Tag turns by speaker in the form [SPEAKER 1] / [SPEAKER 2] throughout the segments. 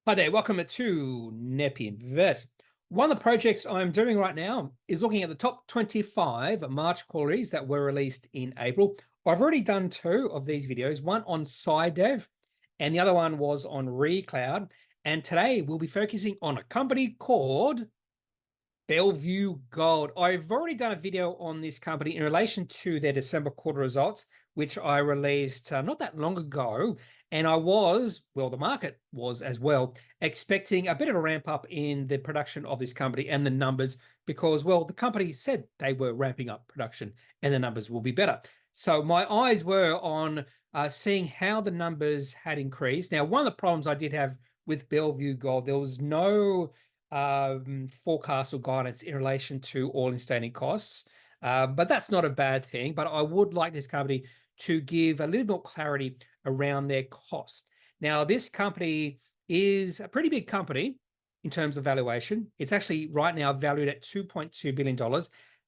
[SPEAKER 1] Hi there, welcome to Kneppy Invest. One of the projects I'm doing right now is looking at the top 25 March quarterlies that were released in April. I've already done two of these videos, one on SideDev and the other one was on ReCloud. And today we'll be focusing on a company called Bellevue Gold. I've already done a video on this company in relation to their December quarter results, which I released not that long ago. And I was, well, the market was as well, expecting a bit of a ramp up in the production of this company and the numbers because, well, the company said they were ramping up production and the numbers will be better. So my eyes were on seeing how the numbers had increased. Now, one of the problems I did have with Bellevue Gold, there was no forecast or guidance in relation to all-in sustaining costs. But that's not a bad thing. But I would like this company to give a little more clarity around their cost. Now, this company is a pretty big company in terms of valuation. It's actually right now valued at $2.2 billion.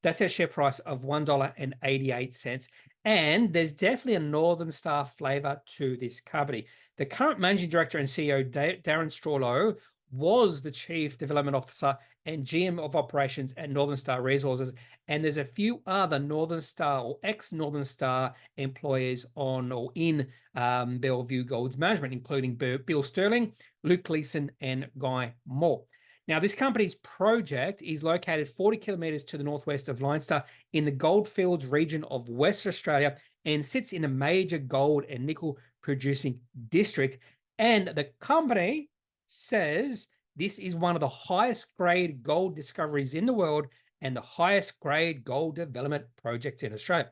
[SPEAKER 1] That's their share price of $1.88. And there's definitely a Northern Star flavor to this company. The current managing director and CEO, Darren Strawlow, was the chief development officer and GM of operations at Northern Star Resources. And there's a few other Northern Star or ex-Northern Star employees on or in Bellevue Gold's management, including Bill Sterling, Luke Gleason, and Guy Moore. Now, this company's project is located 40 kilometers to the northwest of Leinster in the Goldfields region of Western Australia and sits in a major gold and nickel producing district. And the company says this is one of the highest grade gold discoveries in the world and the highest grade gold development project in Australia.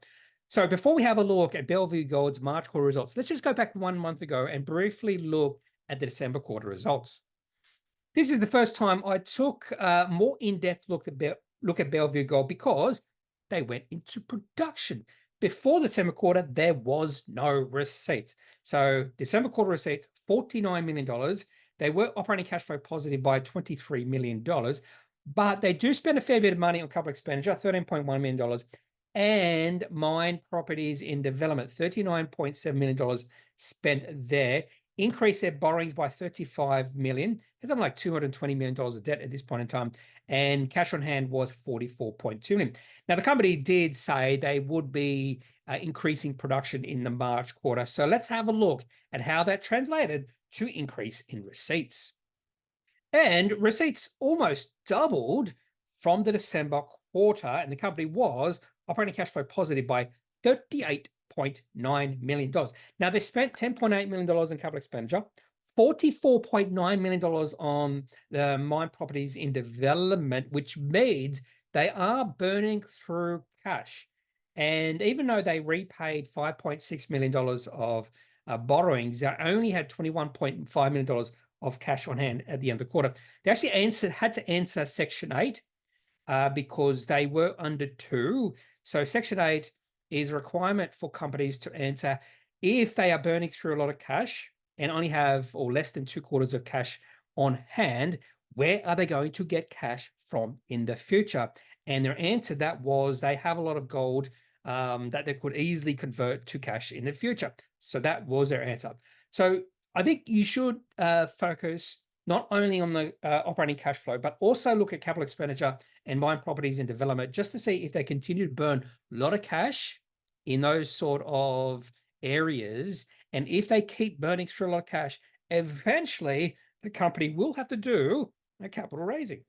[SPEAKER 1] So before we have a look at Bellevue Gold's March quarter results, let's just go back 1 month ago and briefly look at the December quarter results. This is the first time I took a more in-depth look at Bellevue Gold because they went into production. Before the December quarter, there was no receipts. So December quarter receipts, $49 million. They were operating cash flow positive by $23 million, but they do spend a fair bit of money on capital expenditure, $13.1 million, and mine properties in development, $39.7 million spent there. Increased their borrowings by $35 million. There's something like $220 million of debt at this point in time, and cash on hand was $44.2 million. Now, the company did say they would be increasing production in the March quarter. So let's have a look at how that translated to increase in receipts. And receipts almost doubled from the December quarter, and the company was operating cash flow positive by $38.9 million. Now, they spent $10.8 million in capital expenditure, $44.9 million on the mine properties in development, which means they are burning through cash. And even though they repaid $5.6 million of borrowings, they only had $21.5 million of cash on hand at the end of the quarter. They actually had to answer Section 8 because they were under 2. So Section 8 is a requirement for companies to answer if they are burning through a lot of cash and only have or less than 2 quarters of cash on hand, where are they going to get cash from in the future? And their answer to that was they have a lot of gold that they could easily convert to cash in the future. So that was their answer. So I think you should focus not only on the operating cash flow, but also look at capital expenditure and mine properties in development just to see if they continue to burn a lot of cash in those sort of areas. And if they keep burning through a lot of cash, eventually the company will have to do a capital raising.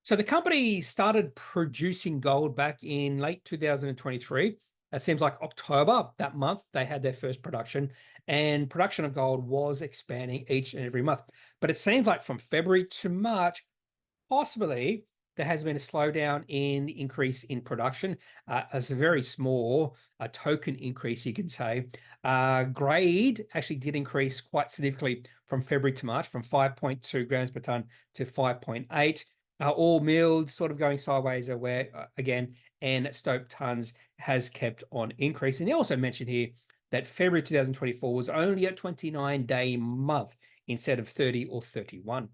[SPEAKER 1] So the company started producing gold back in late 2023. It seems like October, that month, they had their first production, and production of gold was expanding each and every month. But it seems like from February to March, possibly there has been a slowdown in the increase in production. It's a very small token increase, you can say. Grade actually did increase quite significantly from February to March, from 5.2 grams per ton to 5.8. All milled, sort of going sideways again, and stoped tons has kept on increasing. They also mentioned here that February 2024 was only a 29-day month instead of 30 or 31.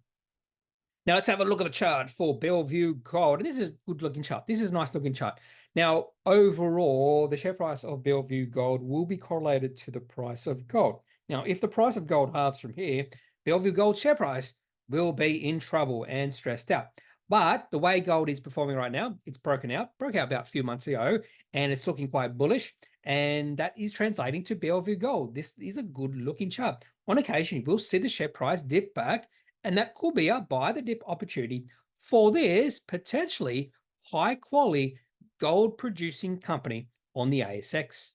[SPEAKER 1] Now let's have a look at the chart for Bellevue Gold. And this is a good looking chart. This is a nice looking chart. Now, overall, the share price of Bellevue Gold will be correlated to the price of gold. Now, if the price of gold halves from here, Bellevue Gold share price will be in trouble and stressed out. But the way gold is performing right now, it's broke out about a few months ago, and it's looking quite bullish. And that is translating to Bellevue Gold. This is a good looking chart. On occasion, you will see the share price dip back, and that could be a buy the dip opportunity for this potentially high quality gold producing company on the ASX.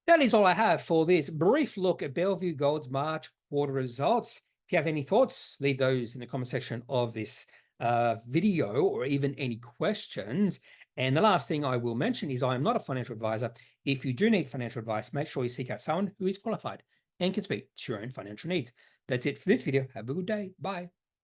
[SPEAKER 1] That is all I have for this brief look at Bellevue Gold's March quarter results. If you have any thoughts, leave those in the comment section of this video, or even any questions. And the last thing I will mention is I am not a financial advisor. If you do need financial advice, make sure you seek out someone who is qualified and can speak to your own financial needs. That's it for this video. Have a good day. Bye.